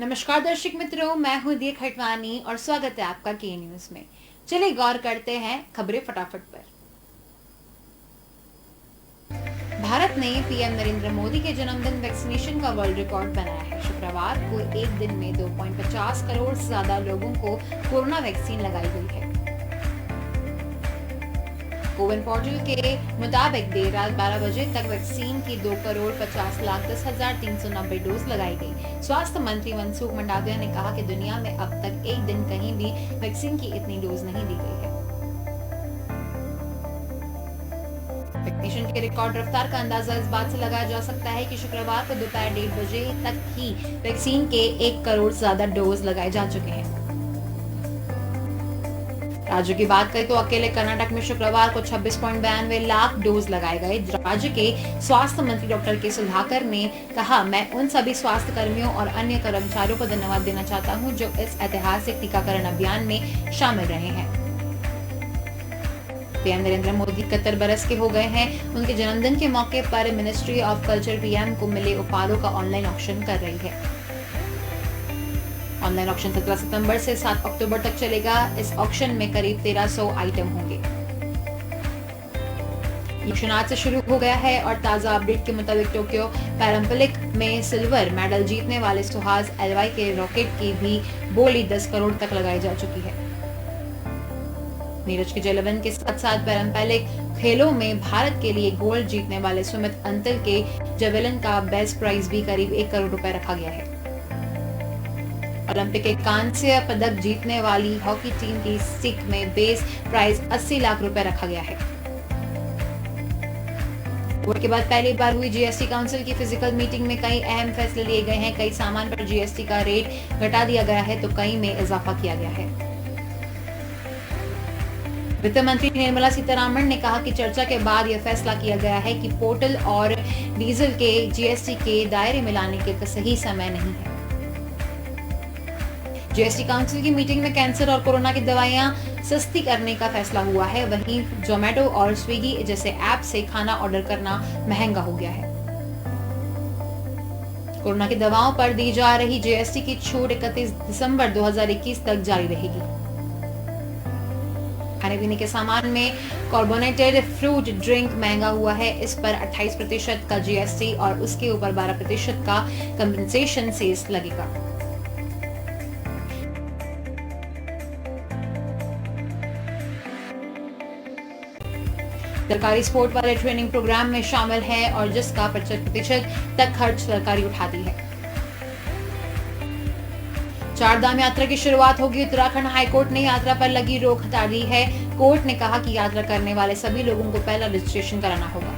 नमस्कार दर्शक मित्रों, मैं हूं दिया खटवानी और स्वागत है आपका के न्यूज में। चलिए गौर करते हैं खबरें फटाफट पर। भारत ने पीएम नरेंद्र मोदी के जन्मदिन वैक्सीनेशन का वर्ल्ड रिकॉर्ड बनाया है। शुक्रवार को एक दिन में 2.50 करोड़ से ज्यादा लोगों को कोरोना वैक्सीन लगाई गई है। कोविन पोर्टल के मुताबिक देर रात 12 बजे तक वैक्सीन की 2,50,10,390 डोज लगाई गई। स्वास्थ्य मंत्री मनसुख मंडाविया ने कहा कि दुनिया में अब तक एक दिन कहीं भी वैक्सीन की इतनी डोज नहीं दी गई है। वैक्सीनेशन के रिकॉर्ड रफ्तार का अंदाजा इस बात से लगाया जा सकता है कि शुक्रवार को दोपहर 1:30 बजे तक ही वैक्सीन के 1 करोड़ से ज्यादा डोज लगाए जा चुके हैं। राज्यों की बात करें तो अकेले कर्नाटक में शुक्रवार को 26.92 लाख डोज लगाए गए। राज्य के स्वास्थ्य मंत्री डॉक्टर के सुधाकर ने कहा, मैं उन सभी स्वास्थ्य कर्मियों और अन्य कर्मचारियों को धन्यवाद देना चाहता हूं जो इस ऐतिहासिक टीकाकरण अभियान में शामिल रहे हैं। पीएम नरेंद्र मोदी 71 बरस के हो गए हैं। उनके जन्मदिन के मौके पर मिनिस्ट्री ऑफ कल्चर पीएम को मिले उपहारों का ऑनलाइन ऑक्शन कर रही है। ऑनलाइन ऑक्शन 17 सितंबर से 7 अक्टूबर तक चलेगा। इस ऑक्शन में करीब 1300 आइटम होंगे। ऑक्शन आज से शुरू हो गया है और ताजा अपडेट के मुताबिक टोक्यो पैरालंपिक में सिल्वर मेडल जीतने वाले सुहास एलवाई के रॉकेट की भी बोली 10 करोड़ तक लगाई जा चुकी है। नीरज के जैवलिन के साथ साथ पैरालंपिक खेलों में भारत के लिए गोल्ड जीतने वाले सुमित अंतिल के जैवलिन का बेस्ट प्राइज भी करीब 1 करोड़ रुपए रखा गया है। ओलंपिक के कांस्य पदक जीतने वाली हॉकी टीम की स्टिक में बेस प्राइज 80 लाख रुपए रखा गया है। वोट के बाद पहली बार हुई जीएसटी काउंसिल की फिजिकल मीटिंग में कई अहम फैसले लिए गए हैं। कई सामान पर जीएसटी का रेट घटा दिया गया है तो कई में इजाफा किया गया है। वित्त मंत्री निर्मला सीतारमण ने कहा कि चर्चा के बाद यह फैसला किया गया है कि पेट्रोल और डीजल के जीएसटी के दायरे में लाने के सही समय नहीं है। जीएसटी काउंसिल की मीटिंग में कैंसर और कोरोना की दवाइयां सस्ती करने का फैसला हुआ है। वहीं जोमेटो और स्विगी जैसे ऐप से खाना ऑर्डर करना महंगा हो गया है। कोरोना की दवाओं पर दी जा रही जीएसटी की छूट 31 दिसंबर 2021 तक जारी रहेगी। खाने पीने के सामान में कार्बोनेटेड फ्रूट ड्रिंक महंगा हुआ है। इस पर 28% का जीएसटी और उसके ऊपर 12% का कंपनसेशन सेस लगेगा। सरकारी स्पोर्ट वाले ट्रेनिंग प्रोग्राम में शामिल है और जिसका 25% तक खर्च सरकारी उठाती है। चार धाम यात्रा की शुरुआत होगी। उत्तराखंड हाईकोर्ट ने यात्रा पर लगी रोक हटा दी है। कोर्ट ने कहा कि यात्रा करने वाले सभी लोगों को पहला रजिस्ट्रेशन कराना होगा।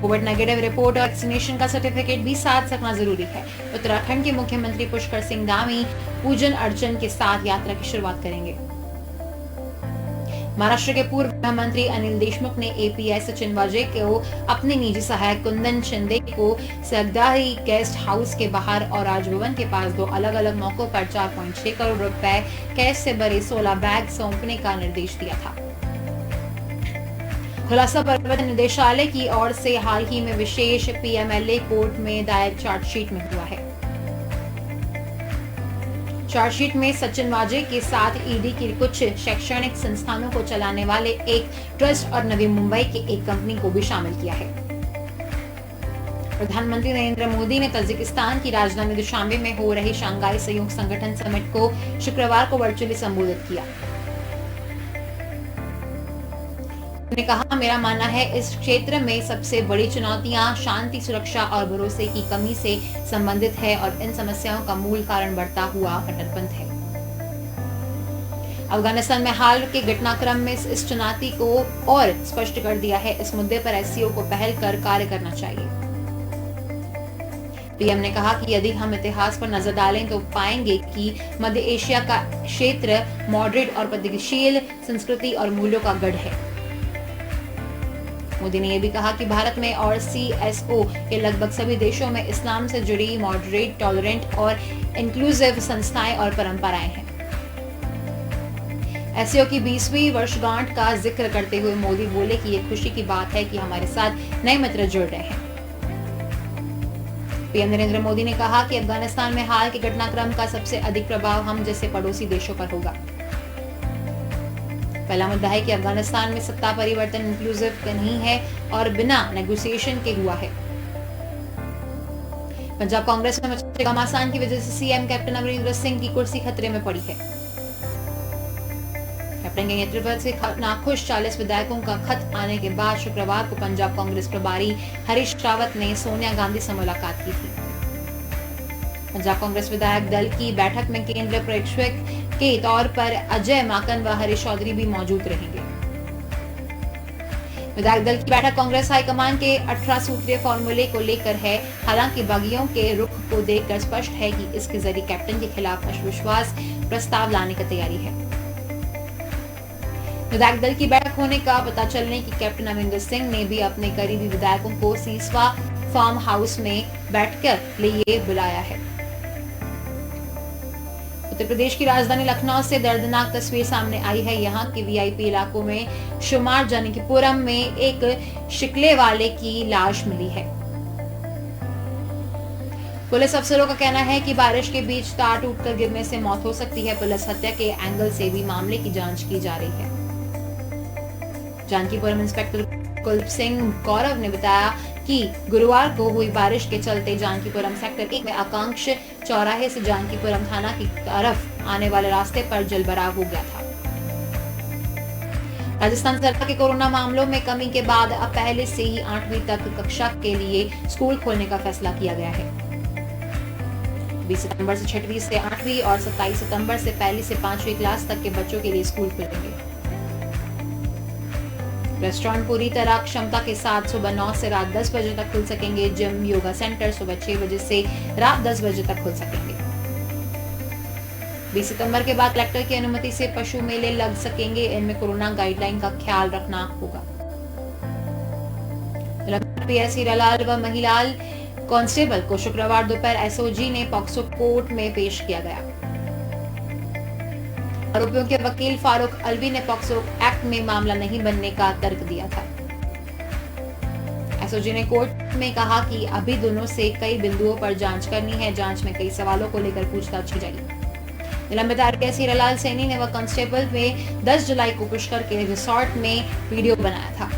कोविड नेगेटिव रिपोर्ट और वैक्सीनेशन का सर्टिफिकेट भी साथ रखना जरूरी है। उत्तराखंड के मुख्यमंत्री पुष्कर सिंह धामी पूजन अर्चन के साथ यात्रा की शुरुआत करेंगे। महाराष्ट्र के पूर्व गृह मंत्री अनिल देशमुख ने एपीआई सचिन वाजे को अपने निजी सहायक कुंदन शिंदे को सरदारी गेस्ट हाउस के बाहर और राजभवन के पास 2 अलग-अलग मौकों पर 4.6 करोड़ रुपए कैश से भरे 16 बैग सौंपने का निर्देश दिया था। खुलासा प्रवर्तन निदेशालय की ओर से हाल ही में विशेष पीएमएलए कोर्ट में दायर चार्जशीट में हुआ है। चार्जशीट में सचिन वाजे के साथ ईडी की कुछ शैक्षणिक संस्थानों को चलाने वाले एक ट्रस्ट और नवी मुंबई के एक कंपनी को भी शामिल किया है। प्रधानमंत्री नरेंद्र मोदी ने तजिकिस्तान की राजधानी दुशांबे में हो रही शंघाई सहयोग संगठन समिट को शुक्रवार को वर्चुअली संबोधित किया। उन्होंने कहा, मेरा मानना है इस क्षेत्र में सबसे बड़ी चुनौतियां शांति, सुरक्षा और भरोसे की कमी से संबंधित है और इन समस्याओं का मूल कारण बढ़ता हुआ कट्टरपंथ है। अफगानिस्तान में हाल के घटनाक्रम में इस चुनौती को और स्पष्ट कर दिया है। इस मुद्दे पर एससीओ को पहल कर कार्य करना चाहिए। पीएम ने कहा कि यदि हम इतिहास पर नजर डालें तो पाएंगे कि मध्य एशिया का क्षेत्र मॉडरेट और प्रगतिशील संस्कृति और मूल्यों का गढ़ है। मोदी ने यह भी कहा कि भारत में और सीएसओ के लगभग सभी देशों में इस्लाम से जुड़ी मॉडरेट, टॉलरेंट और इंक्लूसिव संस्थाएं और परंपराएं हैं। एससीओ की 20वीं वर्षगांठ का जिक्र करते हुए मोदी बोले कि ये खुशी की बात है कि हमारे साथ नए मित्र जुड़ रहे हैं। पीएम नरेंद्र मोदी ने कहा कि अफगानिस्तान में हाल के घटनाक्रम का सबसे अधिक प्रभाव हम जैसे पड़ोसी देशों पर होगा। पहला मुद्दा है कि अफगानिस्तान में सत्ता परिवर्तन इंक्लूसिव नहीं है और बिना नेगोशिएशन के हुआ है। पंजाब कांग्रेस में मचे घमासान की वजह से सीएम कैप्टन अमरिंदर सिंह की कुर्सी खतरे में पड़ी है। कैप्टन के नेतृत्व से नाखुश 40 विधायकों का खत आने के बाद शुक्रवार को पंजाब कांग्रेस प्रभारी हरीश रावत ने सोनिया गांधी से मुलाकात की थी। पंजाब कांग्रेस विधायक दल की बैठक में केंद्रीय प्रेक्षक के तौर पर अजय माकन व हरीश चौधरी भी मौजूद रहेंगे। विधायक दल की बैठक कांग्रेस हाईकमान के 18 सूत्रीय फॉर्मूले को लेकर है। हालांकि बागियों के रुख को देखकर स्पष्ट है कि इसके जरिए कैप्टन के खिलाफ अविश्वास प्रस्ताव लाने की तैयारी है। विधायक दल की बैठक होने का पता चलने की कैप्टन अमरिंदर सिंह ने भी अपने करीबी विधायकों को सीसवा फार्म हाउस में बैठक लिए बुलाया है। उत्तर प्रदेश की राजधानी लखनऊ से दर्दनाक तस्वीर सामने आई है। यहाँ के वीआईपी इलाकों में शुमार जानकीपुरम में एक शिकले वाले की लाश मिली है। पुलिस अफसरों का कहना है कि बारिश के बीच तार टूटकर गिरने से मौत हो सकती है। पुलिस हत्या के एंगल से भी मामले की जांच की जा रही है। जानकीपुरम इंस्पेक्टर कुलदीप सिंह गौरव ने बताया कि गुरुवार को हुई बारिश के चलते जानकीपुरम सेक्टर 1 में आकांक्ष चौराहे से जानकीपुरम थाना की तरफ आने वाले रास्ते पर जलभराव हो गया था। राजस्थान सरकार के कोरोना मामलों में कमी के बाद अब पहले से ही 8वीं तक कक्षा के लिए स्कूल खोलने का फैसला किया गया है। 20 सितंबर से 6वीं से 8वीं और 27 सितंबर से 1ली से 5वीं क्लास तक के बच्चों के लिए स्कूल खुलेंगे। रेस्टोरेंट पूरी तरह क्षमता के साथ सुबह 9 से रात 10 बजे तक खुल सकेंगे। जिम, योगा सेंटर सुबह 6 बजे से रात 10 बजे तक खुल सकेंगे। 20 सितंबर के बाद कलेक्टर की अनुमति से पशु मेले लग सकेंगे। इनमें कोरोना गाइडलाइन का ख्याल रखना होगा। पीएस हीरालाल व महिलाल कांस्टेबल को शुक्रवार दोपहर एसओजी ने पॉक्सो कोर्ट में पेश किया गया। आरोपियों के वकील फारूक अलवी ने पॉक्सो एक्ट में मामला नहीं बनने का तर्क दिया था। एसओजी ने कोर्ट में कहा कि अभी दोनों से कई बिंदुओं पर जांच करनी है। जांच में कई सवालों को लेकर पूछताछ की जाएगी। निलंबित आरकेएस हीरालाल सैनी ने व कांस्टेबल में 10 जुलाई को पुष्कर के रिसोर्ट में वीडियो बनाया था।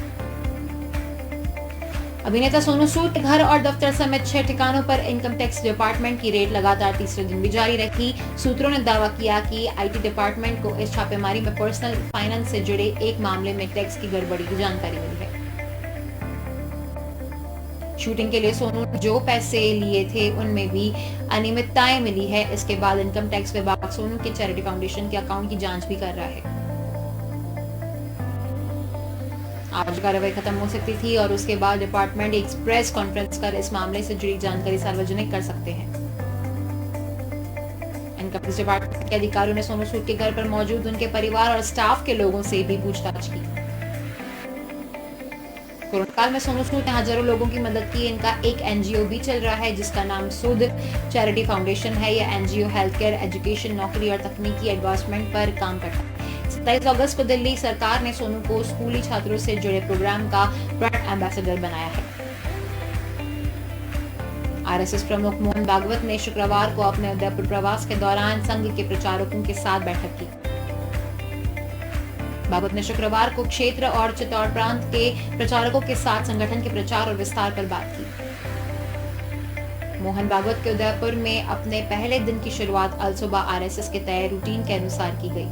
अभिनेता सोनू सूद के घर और दफ्तर समेत 6 ठिकानों पर इनकम टैक्स डिपार्टमेंट की रेड लगातार तीसरे दिन भी जारी रही। सूत्रों ने दावा किया कि आईटी डिपार्टमेंट को इस छापेमारी में पर्सनल फाइनेंस से जुड़े एक मामले में टैक्स की गड़बड़ी की जानकारी मिली है। शूटिंग के लिए सोनू ने जो पैसे लिए थे उनमें भी अनियमितताएं मिली है। इसके बाद इनकम टैक्स विभाग सोनू के चैरिटी फाउंडेशन के अकाउंट की जांच भी कर रहा है। आज कार्रवाई खत्म हो सकती थी और उसके बाद डिपार्टमेंट एक प्रेस कॉन्फ्रेंस कर इस मामले से जुड़ी जानकारी सार्वजनिक कर सकते हैं। इनकम टैक्स डिपार्टमेंट के अधिकारियों ने सोनू सूद के घर पर मौजूद उनके परिवार और स्टाफ के लोगों से भी पूछताछ की। कोरोना काल में सोनू सूद ने हजारों लोगों की मदद की। इनका एक एनजीओ भी चल रहा है जिसका नाम सूद चैरिटी फाउंडेशन है। यह एनजीओ हेल्थ केयर, एजुकेशन, नौकरी और तकनीकी एडवांसमेंट पर काम करता है। 27 अगस्त को दिल्ली सरकार ने सोनू को स्कूली छात्रों से जुड़े प्रोग्राम का ब्रांड एम्बेसडर बनाया है। आरएसएस प्रमुख मोहन भागवत ने शुक्रवार को अपने उदयपुर प्रवास के दौरान संघ के प्रचारकों के साथ बैठक की। भागवत ने शुक्रवार को क्षेत्र और चित्तौड़ प्रांत के प्रचारकों के साथ संगठन के प्रचार और विस्तार पर बात की। मोहन भागवत के उदयपुर में अपने पहले दिन की शुरुआत अल सुबह आरएसएस के तय रूटीन के अनुसार की गई।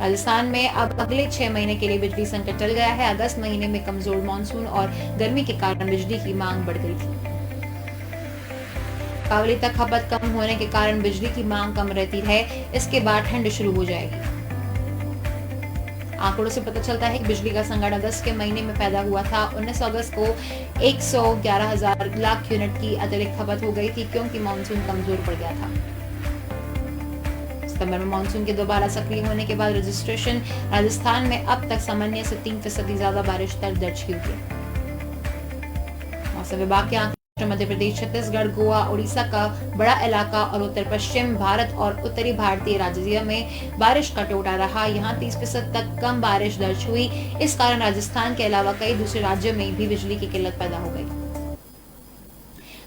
राजस्थान में अब अगले 6 महीने के लिए बिजली संकट टल गया है। अगस्त महीने में कमजोर मानसून और गर्मी के कारण बिजली की मांग बढ़ गई थी। दीपावली तक खपत कम होने के कारण बिजली की मांग कम रहती है। इसके बाद ठंड शुरू हो जाएगी। आंकड़ों से पता चलता है कि बिजली का संकट अगस्त के महीने में पैदा हुआ था। 19 अगस्त को 111,000 लाख यूनिट की अतिरिक्त खपत हो गई थी क्योंकि मानसून कमजोर पड़ गया था। सितंबर में मानसून के दोबारा सक्रिय होने के बाद रजिस्ट्रेशन राजस्थान में अब तक सामान्य से 3% ज्यादा बारिश दर्ज की हुई है। मौसम विभाग के आंकड़े मध्य प्रदेश, छत्तीसगढ़, गोवा, उड़ीसा का बड़ा इलाका और उत्तर पश्चिम भारत और उत्तरी भारतीय राज्यों में बारिश का टोटा रहा। यहाँ 30% तक कम बारिश दर्ज हुई। इस कारण राजस्थान के अलावा कई दूसरे राज्यों में भी बिजली की किल्लत पैदा हो गई।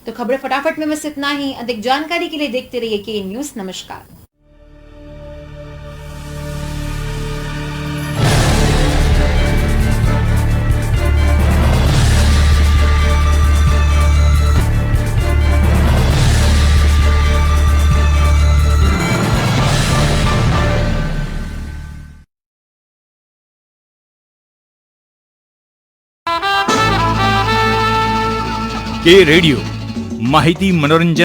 तो खबरें फटाफट में बस इतना ही। अधिक जानकारी के लिए देखते रहिए के न्यूज। नमस्कार। के रेडिओ माहिती, मनोरंजन